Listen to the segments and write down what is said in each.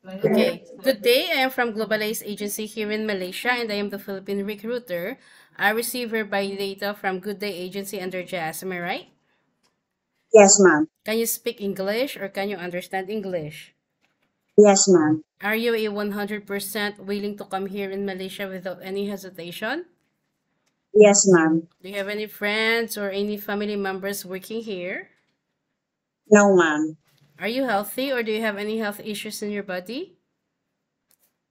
Okay. Good day. I am from Globalize Agency here in Malaysia, and I am the Philippine recruiter. I receive hereby data from Good Day Agency under Jazz. Am I right? Yes, ma'am. Can you speak English or can you understand English? Yes, ma'am. Are you a 100% willing to come here in Malaysia without any hesitation? Yes, ma'am. Do you have any friends or any family members working here? No, ma'am. Are you healthy or do you have any health issues in your body?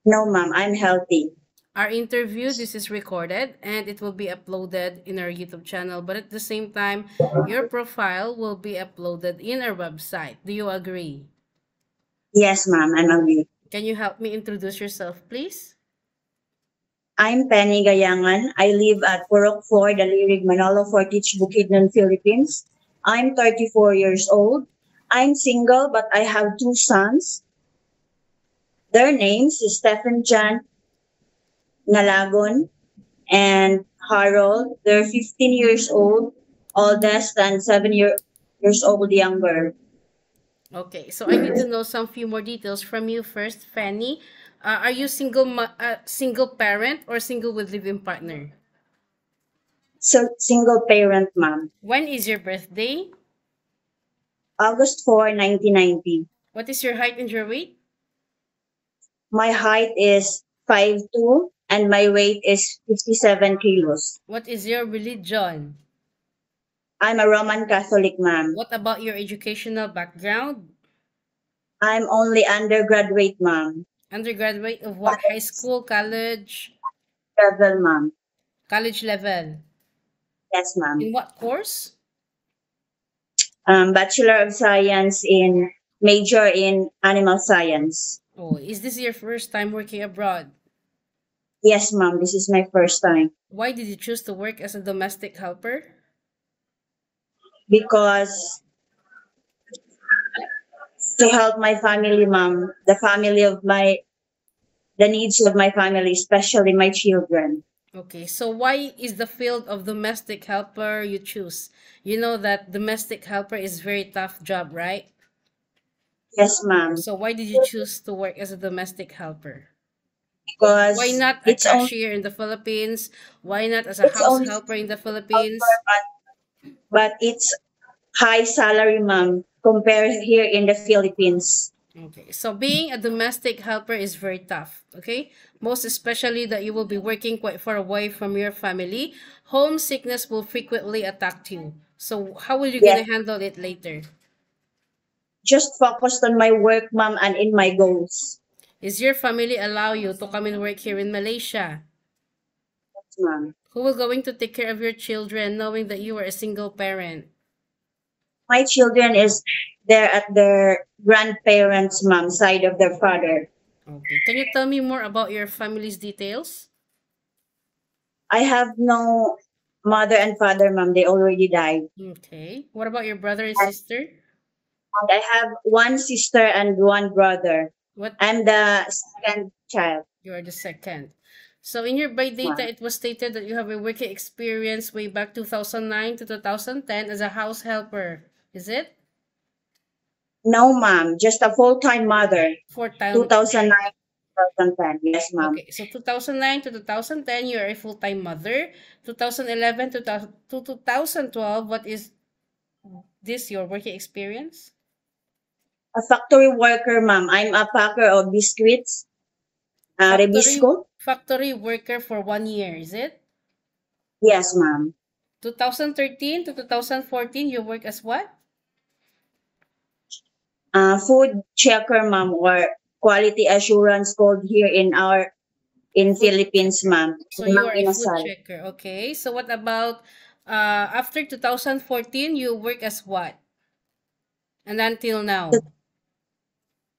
No, ma'am. I'm healthy. Our interview, this is recorded and it will be uploaded in our YouTube channel, but at the same time, your profile will be uploaded in our website. Do you agree? Yes, ma'am. I'm agree. Can you help me introduce yourself, please? I'm Penny Gayangan. I live at Purok 4, Dalirig, Manalo, Fortich, Bukidnon, Philippines. I'm 34 years old. I'm single, but I have two sons. Their names is Stephen John Nalagon and Harold. They're 15 years old, oldest, and years old younger. Okay, so I need to know some few more details from you first, Fanny. Are you single parent or single with living partner? So, single parent, ma'am. When is your birthday? August 4, 1990. What is your height and your weight? My height is 5'2" and my weight is 57 kilos. What is your religion? I'm a Roman Catholic, ma'am. What about your educational background? I'm only undergraduate, ma'am. Undergraduate of what? High school, college? Level, ma'am. College level. Yes, ma'am. In what course? Bachelor of Science in major in Animal Science. Oh, is this your first time working abroad? Yes, ma'am. This is my first time Why did you choose to work as a domestic helper? because to help my family, ma'am, the needs of my family, especially my children. Okay, so why is the field of domestic helper you choose? You know that domestic helper is very tough job, right? Yes, ma'am. So why did you choose to work as a domestic helper? Why Because not a cashier in the Philippines? Why not as a it's house only helper in the helper, Philippines? but it's high salary, ma'am, compared here in the Philippines. Okay, so being a domestic helper is very tough, okay? Most especially that you will be working quite far away from your family. Homesickness will frequently attack you. So how will you Yes, gonna handle it later? just focused on my work, ma'am, and in my goals, Is your family allow you to come and work here in Malaysia? ma'am. Who will going to take care of your children knowing that you are a single parent? My children is there at their grandparents' mom side of their father. Okay, can you tell me more about your family's details? I have no mother and father, ma'am. They already died. Okay, what about your brother and And sister? I have one sister and one brother. What? I'm the second child, You are the second. So in your by data, ma'am. it was stated that you have a working experience way back 2009 to 2010 as a house helper. Is it? No, ma'am. Just a full-time mother. For time. 2009, 2010. Yes, ma'am. Okay, so 2009 to 2010, you are a full-time mother. 2011 to 2012, what is this your working experience? A factory worker, ma'am. I'm a packer of biscuits, Factory Rebisco. factory worker for 1 year, is it? Yes, ma'am. 2013 to 2014, you work as what? Food checker, ma'am, or quality assurance called here in Food Philippines, checker. ma'am. So In you Mang are a food Inasal. checker. Okay. So what about after 2014, you work as what? And until now?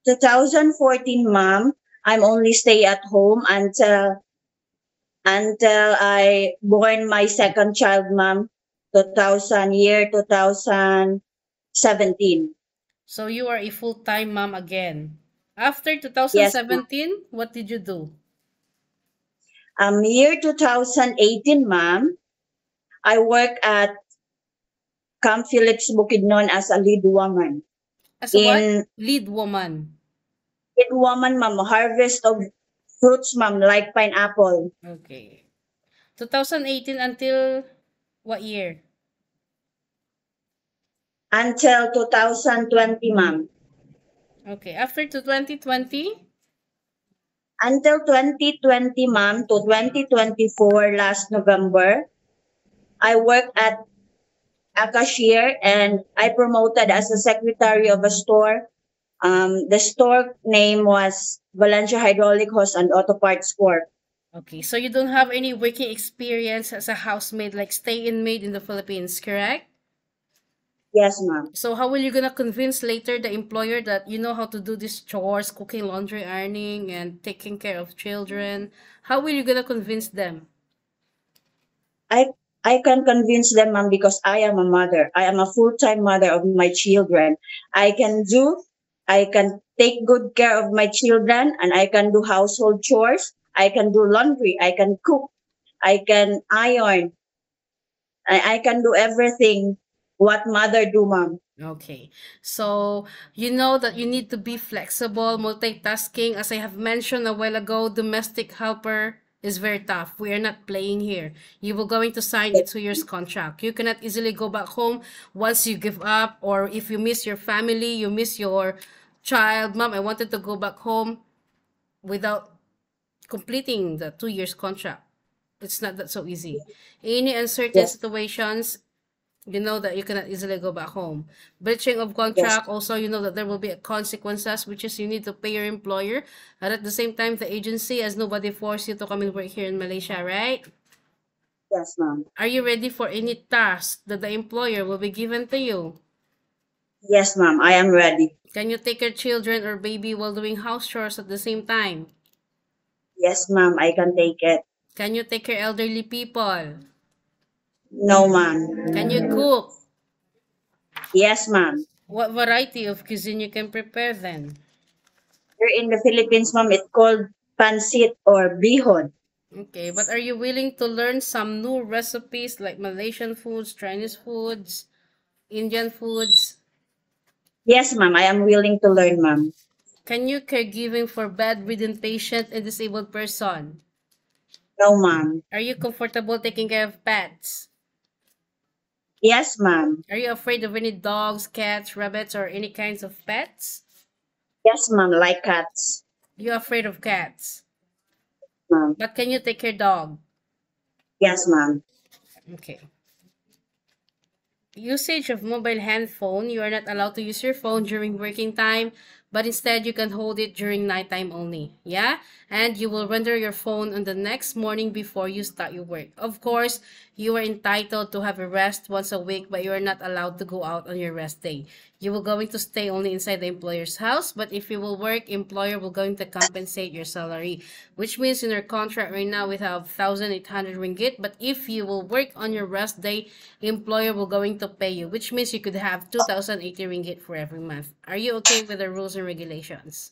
2014, ma'am, I'm only stay at home until I born my second child, ma'am. 2017. So you are a full-time mom again. After Yes, ma'am. 2017, what did you do? Year 2018, ma'am, I work at Camp Phillips Bukidnon as a lead woman. As a what? In Lead woman. woman, ma'am, harvest of fruits, ma'am, like pineapple. Okay. 2018 until what year? Until 2020, ma'am. Okay. After to 2020? Until 2020, ma'am, to 2024, last November, I worked at a cashier and I promoted as a secretary of a store. The store name was Valencia Hydraulic Hose and Auto Parts Corp. Okay. So you don't have any working experience as a housemaid, like stay-in maid in the Philippines, correct? Yes, ma'am. So how will you gonna convince later the employer that you know how to do these chores, cooking, laundry, ironing, and taking care of children? How will you gonna convince them? I I can convince them, ma'am, because I am a mother. I am a full-time mother of my children. I can take good care of my children, and I can do household chores. I can do laundry. I can cook. I can iron. I can do everything what mother do, ma'am. Okay. So you know that you need to be flexible, multitasking. As I have mentioned a while ago, domestic helper is very tough. We are not playing here. You will going to sign a 2 years contract. You cannot easily go back home once you give up, or if you miss your family, you miss your child. Mom, I wanted to go back home without completing the 2 years contract. It's not that so easy. Any uncertain Yes, situations, you know that you cannot easily go back home. Breaching of yes, contract, also you know that there will be consequences, which is you need to pay your employer, and at the same time the agency, as nobody forced you to come and work here in Malaysia, right? yes, ma'am. Are you ready for any task that the employer will be given to you? Yes, ma'am. I am ready. Can you take your children or baby while doing house chores at the same time? Yes, ma'am. I can take it. Can you take care elderly people? No, ma'am. Can you cook? Yes, ma'am. What variety of cuisine you can prepare then? Here in the Philippines, ma'am, it's called pansit or bihon. Okay, but are you willing to learn some new recipes like Malaysian foods, Chinese foods, Indian foods? Yes, ma'am. I am willing to learn, ma'am. Can you caregiving for bedridden patient and disabled person? No, ma'am. Are you comfortable taking care of pets? Yes, ma'am. Are you afraid of any dogs, cats, rabbits, or any kinds of pets? Yes, ma'am. Like cats, You're afraid of cats. ma'am. But can you take care dog? Yes, ma'am. Okay. Usage of mobile handphone, you are not allowed to use your phone during working time, but instead you can hold it during nighttime only. Yeah? And you will render your phone on the next morning before you start your work. Of course, you are entitled to have a rest once a week, but you are not allowed to go out on your rest day. You will going to stay only inside the employer's house, but if you will work, employer will going to compensate your salary, which means in your contract right now we have 1,800 ringgit, but if you will work on your rest day, employer will going to pay you, which means you could have 2,080 ringgit for every month. Are you okay with the rules and regulations?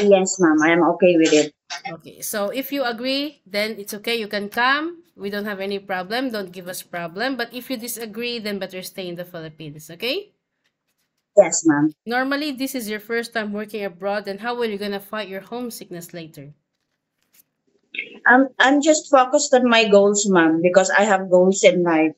Yes, ma'am. I am okay with it. Okay, so if you agree, then it's okay. You can come. We don't have any problem. Don't give us problem. But if you disagree, then better stay in the Philippines, okay? Yes, ma'am. Normally, this is your first time working abroad, and how are you gonna fight your homesickness later? I'm just focused on my goals, ma'am, because I have goals in life.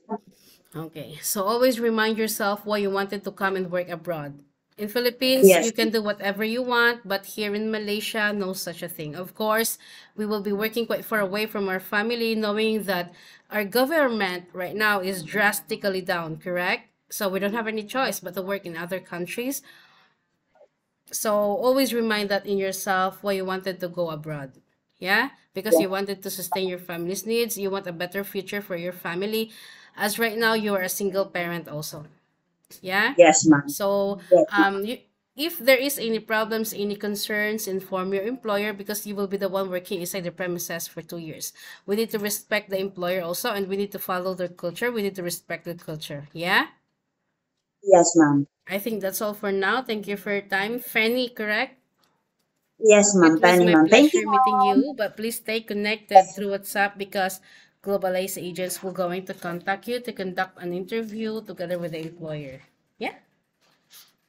Okay, so always remind yourself why you wanted to come and work abroad. In Philippines, Yes, you can do whatever you want, but here in Malaysia, no such a thing. Of course, we will be working quite far away from our family, knowing that our government right now is drastically down, correct? So we don't have any choice but to work in other countries. So always remind that in yourself why you wanted to go abroad. Yeah? Because you wanted to sustain your family's needs, you want a better future for your family. As right now, you are a single parent also. Yeah? yes, ma'am. So, Yes, ma'am. if there is any problems, any concerns, inform your employer because you will be the one working inside the premises for 2 years. We need to respect the employer also, and we need to follow their culture. We need to respect the culture. Yeah? Yes, ma'am. I think that's all for now. Thank you for your time. Fanny, correct? Yes, ma'am. It was Penny, my ma'am. Thank you, pleasure meeting ma'am. you, but please stay connected through WhatsApp because Globalized agents will going to contact you to conduct an interview together with the employer. Yeah.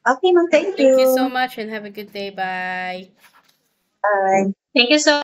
Okay, ma'am. Thank Thank you so you. much and have a good day. Bye. Bye. Thank you so